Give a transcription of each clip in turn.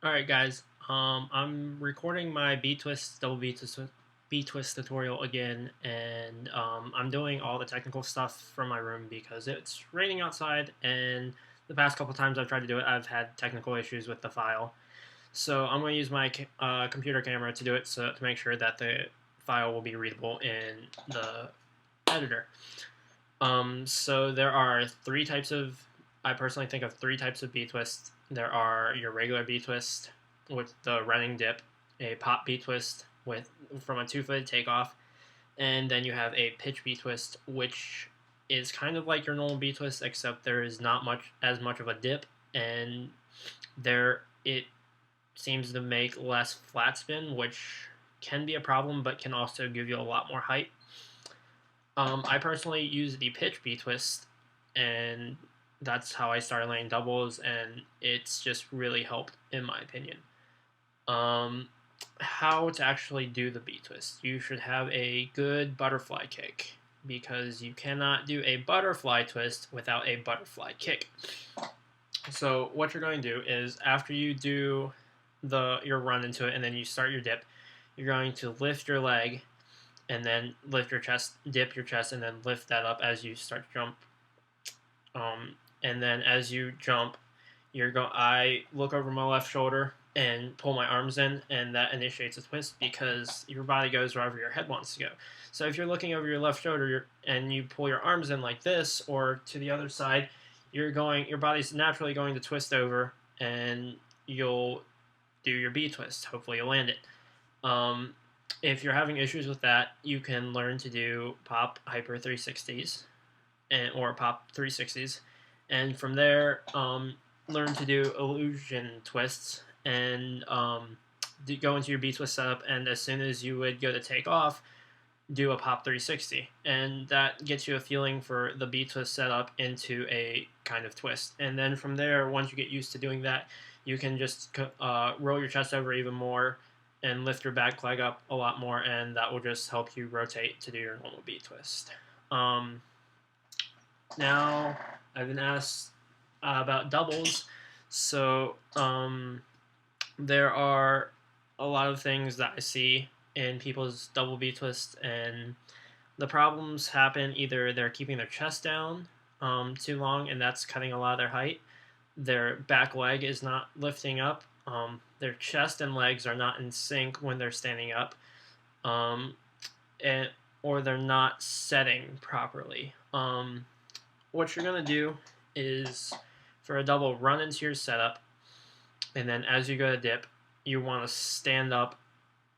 Alright guys, I'm recording my b.twist, b.twist tutorial again, and I'm doing all the technical stuff from my room because it's raining outside, and the past couple times I've tried to do it, I've had technical issues with the file. So I'm going to use my computer camera to do it to make sure that the file will be readable in the editor. So there are I personally think of three types of b-twist. There are your regular b-twist with the running dip, a pop b-twist with from a two-footed takeoff, and then you have a pitch b-twist, which is kind of like your normal b-twist, except there is not much of a dip, and there it seems to make less flat spin, which can be a problem, but can also give you a lot more height. I personally use the pitch B twist, and that's how I started laying doubles, and it's just really helped in my opinion. Um, how to actually do the B twist? You should have a good butterfly kick because you cannot do a butterfly twist without a butterfly kick. So what you're going to do is after you do your run into it and then you start your dip, you're going to lift your leg and then lift your chest, dip your chest, and then lift that up as you start to jump. And then as you jump, I look over my left shoulder and pull my arms in, and that initiates a twist because your body goes wherever your head wants to go. So if you're looking over your left shoulder and you pull your arms in like this or to the other side, your body's naturally going to twist over, and you'll do your B twist. Hopefully, you'll land it. If you're having issues with that, you can learn to do pop hyper 360s or pop 360s, and from there, learn to do illusion twists and go into your B twist setup. And as soon as you would go to take off, do a pop 360, and that gets you a feeling for the B twist setup into a kind of twist. And then from there, once you get used to doing that, you can just roll your chest over even more and lift your back leg up a lot more, and that will just help you rotate to do your normal B twist. Now, I've been asked about doubles, so there are a lot of things that I see in people's double B twist, and the problems happen either they're keeping their chest down too long, and that's cutting a lot of their height. Their back leg is not lifting up. Their chest and legs are not in sync when they're standing up, or they're not setting properly. What you're going to do is, for a double, run into your setup, and then as you go to dip, you want to stand up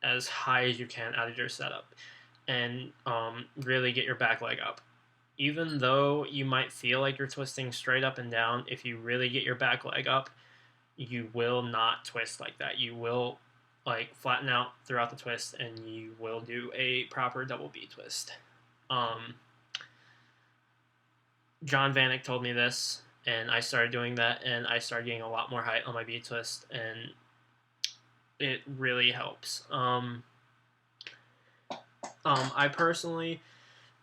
as high as you can out of your setup and really get your back leg up. Even though you might feel like you're twisting straight up and down, if you really get your back leg up, you will not twist like that. You will flatten out throughout the twist, and you will do a proper double B twist. John Vanek told me this, and I started doing that, and I started getting a lot more height on my B twist, and it really helps. I personally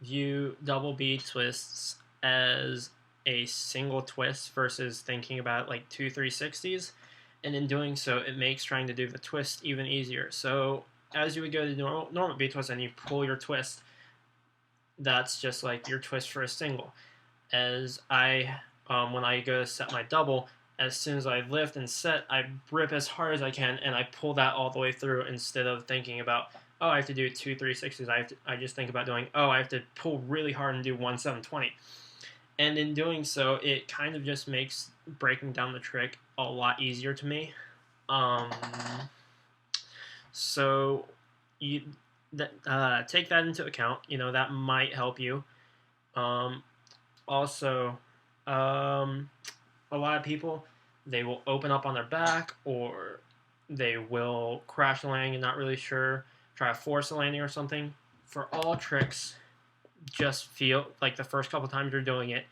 view double B twists as a single twist versus thinking about like 360s, and in doing so, it makes trying to do the twist even easier. So as you would go to normal B twist and you pull your twist, that's just like your twist for a single. As when I go to set my double, as soon as I lift and set, I rip as hard as I can, and I pull that all the way through instead of thinking about, oh, I have to do 360s. I just think about doing, oh, I have to pull really hard and do 720. And in doing so, it kind of just makes breaking down the trick a lot easier to me. So you take that into account. That might help you. Also, a lot of people, they will open up on their back, or they will crash the landing and not really sure, try to force a landing or something. For all tricks, just feel like the first couple times you're doing it,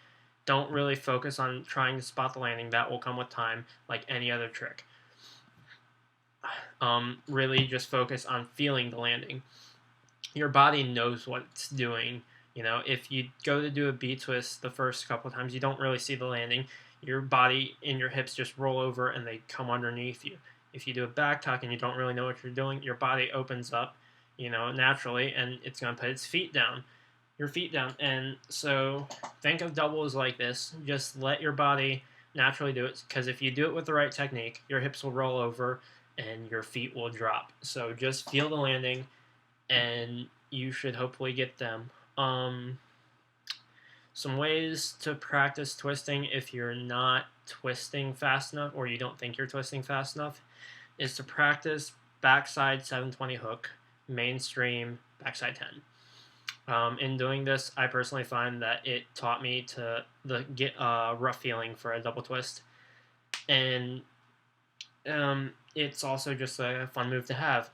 don't really focus on trying to spot the landing. That will come with time, like any other trick. Really just focus on feeling the landing. Your body knows what it's doing. If you go to do a B twist the first couple times, you don't really see the landing. Your body and your hips just roll over and they come underneath you. If you do a back tuck and you don't really know what you're doing, your body opens up, naturally, and it's going to put its feet down, your feet down. And so think of doubles like this. Just let your body naturally do it, because if you do it with the right technique, your hips will roll over and your feet will drop. So just feel the landing, and you should hopefully get them. Some ways to practice twisting if you're not twisting fast enough or you don't think you're twisting fast enough is to practice backside 720 hook, mainstream, backside 10. In doing this, I personally find that it taught me to get a rough feeling for a double twist, and it's also just a fun move to have.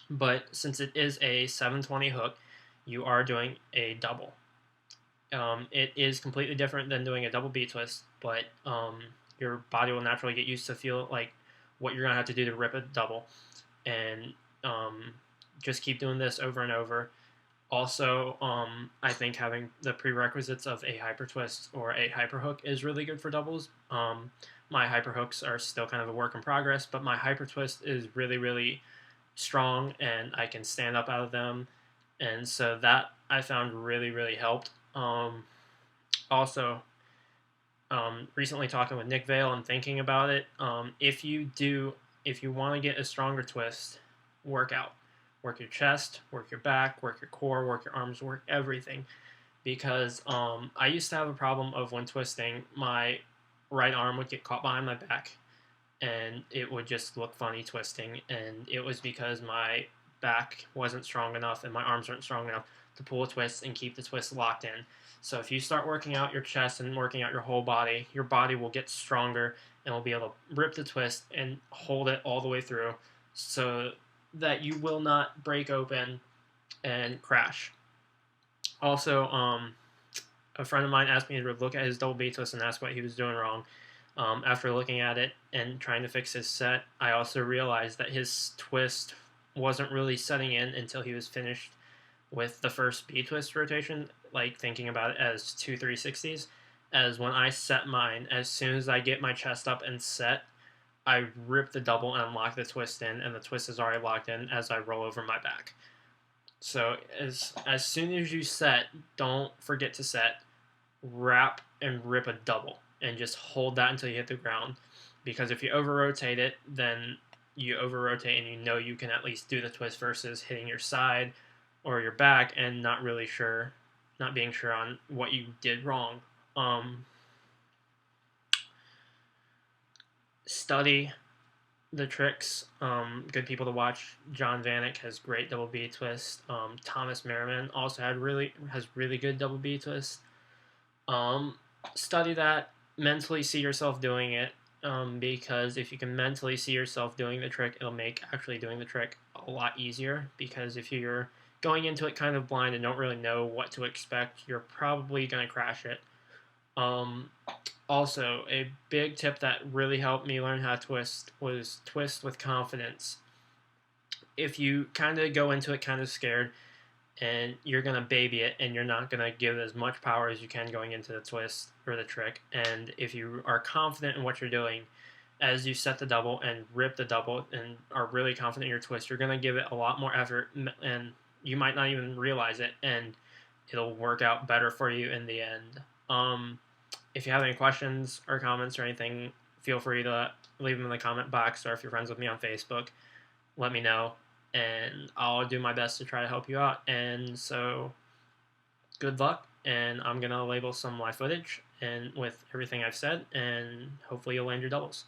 But since it is a 720 hook, you are doing a double. It is completely different than doing a double B twist, but your body will naturally get used to feel like what you're gonna have to do to rip a double, and just keep doing this over and over. Also, I think having the prerequisites of a hyper twist or a hyper hook is really good for doubles. My hyper hooks are still kind of a work in progress, but my hyper twist is really, really strong, and I can stand up out of them, and so that I found really, really helped. Also, recently talking with Nick Vale and thinking about it, if you want to get a stronger twist, work out. Work your chest, work your back, work your core, work your arms, work everything. Because I used to have a problem of when twisting, my right arm would get caught behind my back, and it would just look funny twisting. And it was because my back wasn't strong enough and my arms weren't strong enough to pull a twist and keep the twist locked in. So if you start working out your chest and working out your whole body, your body will get stronger and will be able to rip the twist and hold it all the way through, so that you will not break open and crash. Also, a friend of mine asked me to look at his double B twist and ask what he was doing wrong. After looking at it and trying to fix his set, I also realized that his twist wasn't really setting in until he was finished with the first B twist rotation, like thinking about it as 2 360s. As when I set mine, as soon as I get my chest up and set, I rip the double and lock the twist in, and the twist is already locked in as I roll over my back. So as soon as you set, don't forget to set, wrap and rip a double, and just hold that until you hit the ground. Because if you over rotate it, then you over rotate, and you know you can at least do the twist versus hitting your side or your back and not being sure on what you did wrong. Study the tricks. Good people to watch. John Vanek has great double B twist. Thomas Merriman also has really good double B twist. Study that. Mentally see yourself doing it, because if you can mentally see yourself doing the trick, it'll make actually doing the trick a lot easier. Because if you're going into it kind of blind and don't really know what to expect, you're probably going to crash it. Also, a big tip that really helped me learn how to twist was twist with confidence. If you kind of go into it kind of scared and you're going to baby it and you're not going to give as much power as you can going into the twist or the trick, and if you are confident in what you're doing, as you set the double and rip the double and are really confident in your twist, you're going to give it a lot more effort, and you might not even realize it, and it'll work out better for you in the end. If you have any questions or comments or anything, feel free to leave them in the comment box, or if you're friends with me on Facebook, let me know, and I'll do my best to try to help you out. And so, good luck, and I'm going to label some live footage and with everything I've said, and hopefully you'll land your doubles.